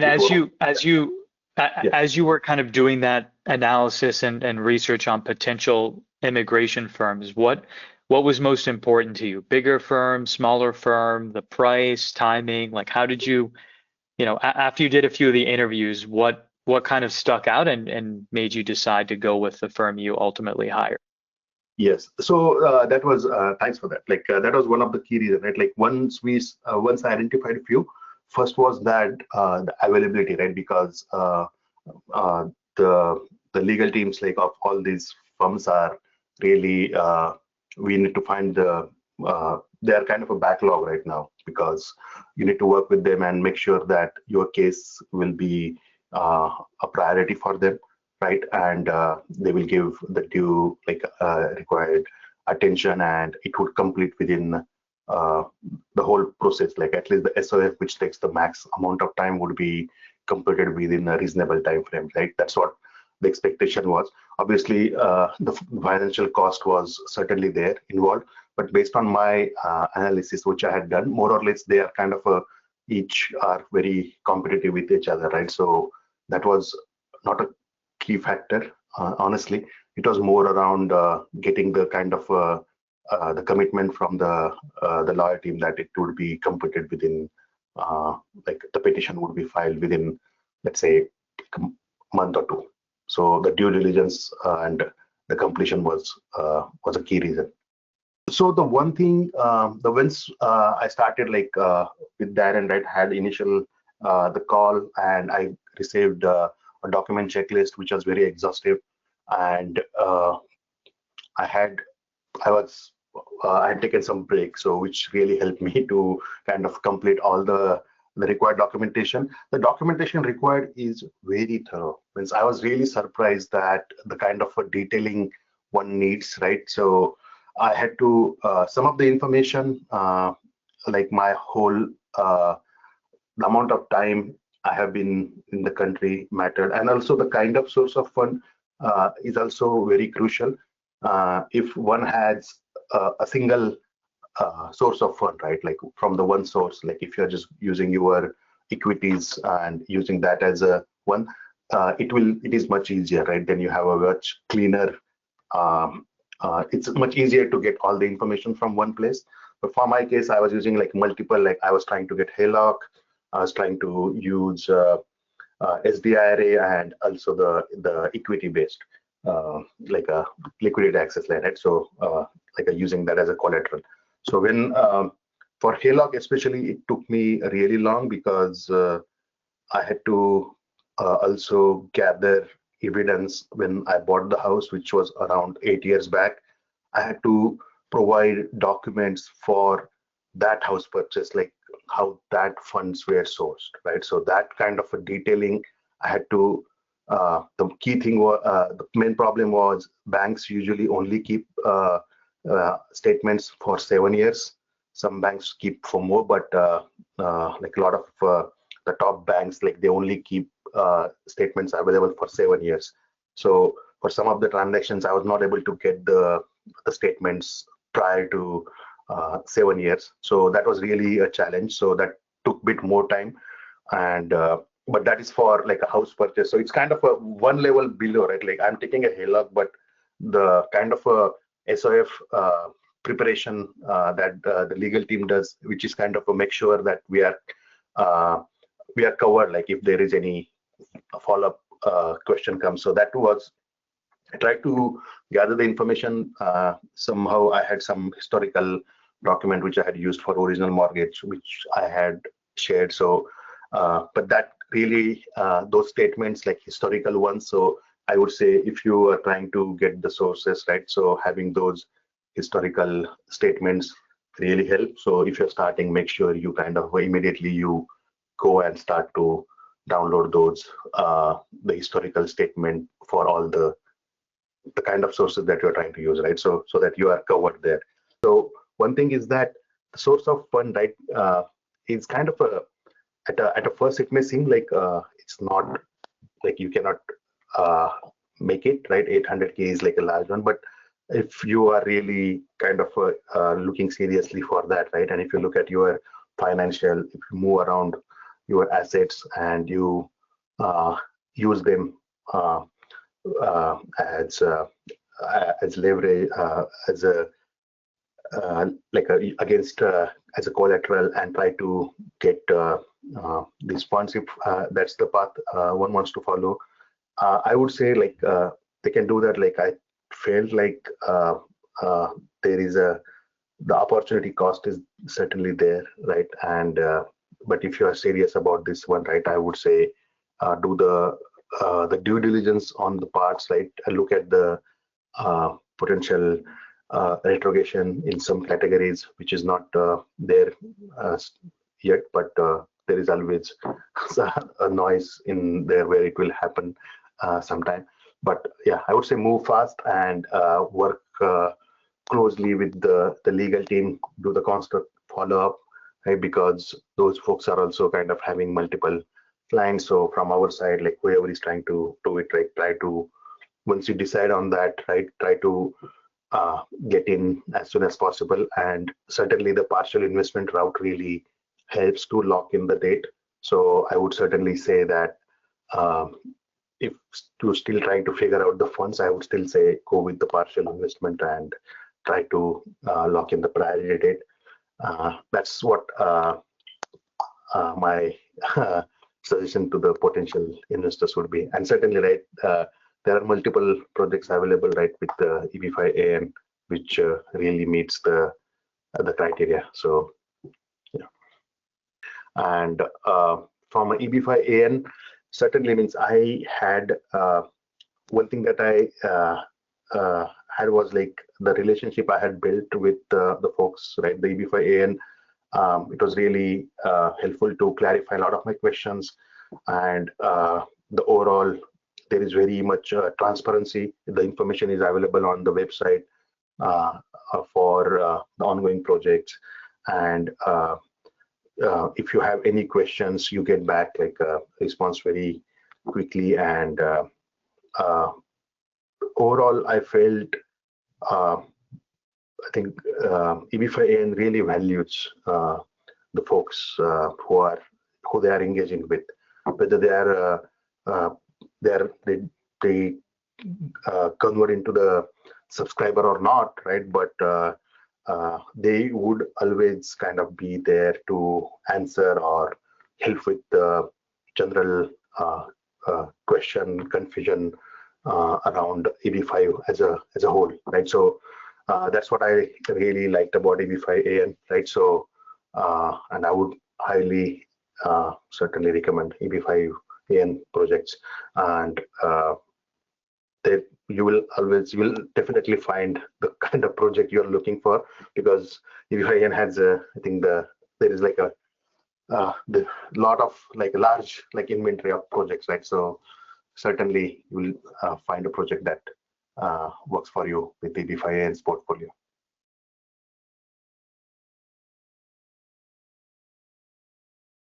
And before. Yeah. as you were kind of doing that analysis and research on potential immigration firms, what was most important to you? Bigger firm, smaller firm, the price, timing? Like how did you, after you did a few of the interviews, what kind of stuck out and made you decide to go with the firm you ultimately hired? Yes. So that was thanks for that. That was one of the key reasons, right? Like once I identified a few, first was that the availability, right? Because uh, the the legal teams like of all these firms are really we need to find they are kind of a backlog right now because you need to work with them and make sure that your case will be a priority for them, right? And they will give the due required attention, and it would complete within the whole process. Like at least the SOF, which takes the max amount of time, would be completed within a reasonable time frame, right? That's what the expectation was. Obviously, the financial cost was certainly there involved, but based on my analysis, which I had done, more or less, they are kind of each are very competitive with each other, right? So that was not a key factor. Honestly, it was more around getting the kind of the commitment from the lawyer team that it would be completed within, like the petition would be filed within, let's say, a month or two. So the due diligence and the completion was a key reason. So the one thing, the once I started with Darren, right, had initial the call, and I received a document checklist which was very exhaustive, and I had I was I had taken some break, so which really helped me to kind of complete all the required documentation. The documentation required is very thorough. Means I was really surprised that the kind of a detailing one needs, right? So I had to some of the information, like my whole the amount of time I have been in the country mattered, and also the kind of source of fund is also very crucial. If one has a single source of fund, right, like from the one source, like if you're just using your equities and using that as a one, it is much easier, right? Then you have a much cleaner. It's much easier to get all the information from one place. But for my case, I was using like multiple, like I was trying to get HELOC, I was trying to use SDIRA, and also the equity based like a liquidity access line, right? So using that as a collateral. So when for HELOC especially, it took me really long because I had to also gather evidence when I bought the house, which was around 8 years back. I had to provide documents for that house purchase, like how that funds were sourced, right? So that kind of a detailing I had to. The key thing was the main problem was banks usually only keep statements for 7 years. Some banks keep for more, but like a lot of the top banks, like they only keep statements available for 7 years. So for some of the transactions, I was not able to get the statements prior to 7 years. So that was really a challenge. So that took a bit more time, and but that is for like a house purchase. So it's kind of a one level below, right? Like I'm taking a HELOC, but the kind of a SOF preparation that the legal team does, which is kind of a make sure that uh, we are covered, like if there is any follow-up question comes. So that was, I tried to gather the information. Somehow I had some historical document which I had used for original mortgage, which I had shared. So, but that really, those statements like historical ones. So I would say if you are trying to get the sources, right? So having those historical statements really help. So if you're starting, make sure you kind of immediately you go and start to download those, the historical statement for all the kind of sources that you're trying to use, right? So that you are covered there. So one thing is that the source of fund, right, is kind of a at a first it may seem like it's not like you cannot uh, make it, right? 800K is like a large one, but if you are really kind of looking seriously for that, right, and if you look at your financial, if you move around your assets and you use them uh, as leverage, as a against as a collateral, and try to get these funds if that's the path one wants to follow. I would say they can do that. Like I felt like uh, there is a the opportunity cost is certainly there, right? And but if you are serious about this one, right, I would say do the due diligence on the parts, right? Look at the potential retrogression in some categories, which is not there uh, yet, but there is always a noise in there where it will happen sometime. But yeah, I would say move fast and work closely with the legal team, do the constant follow up, right? Because those folks are also kind of having multiple clients. So from our side, like whoever is trying to do it, right, try to, once you decide on that, right, try to get in as soon as possible. And certainly the partial investment route really helps to lock in the date. So I would certainly say that um, if you're still trying to figure out the funds, I would still say go with the partial investment and try to lock in the priority date. That's what my suggestion to the potential investors would be. And certainly, right, there are multiple projects available, right, with the EB5AN, which really meets the criteria. So, yeah. And from EB5AN, certainly means I had one thing that I had was like the relationship I had built with the folks, right, the EB5AN. It was really helpful to clarify a lot of my questions, and the overall there is very much transparency. The information is available on the website for the ongoing projects, and if you have any questions, you get back like a response very quickly. And overall, I felt I think EB5AN really values the folks who they are engaging with, whether they are they convert into the subscriber or not, right? But they would always kind of be there to answer or help with the general question, confusion around EB5 as a whole, right? So that's what I really liked about EB5AN, right? So and I would highly certainly recommend EB5AN projects, and that you will definitely find the kind of project you're looking for, because EB5AN has I think there is like a the lot of like a large like inventory of projects, right? So certainly you will find a project that works for you with EB5AN's portfolio.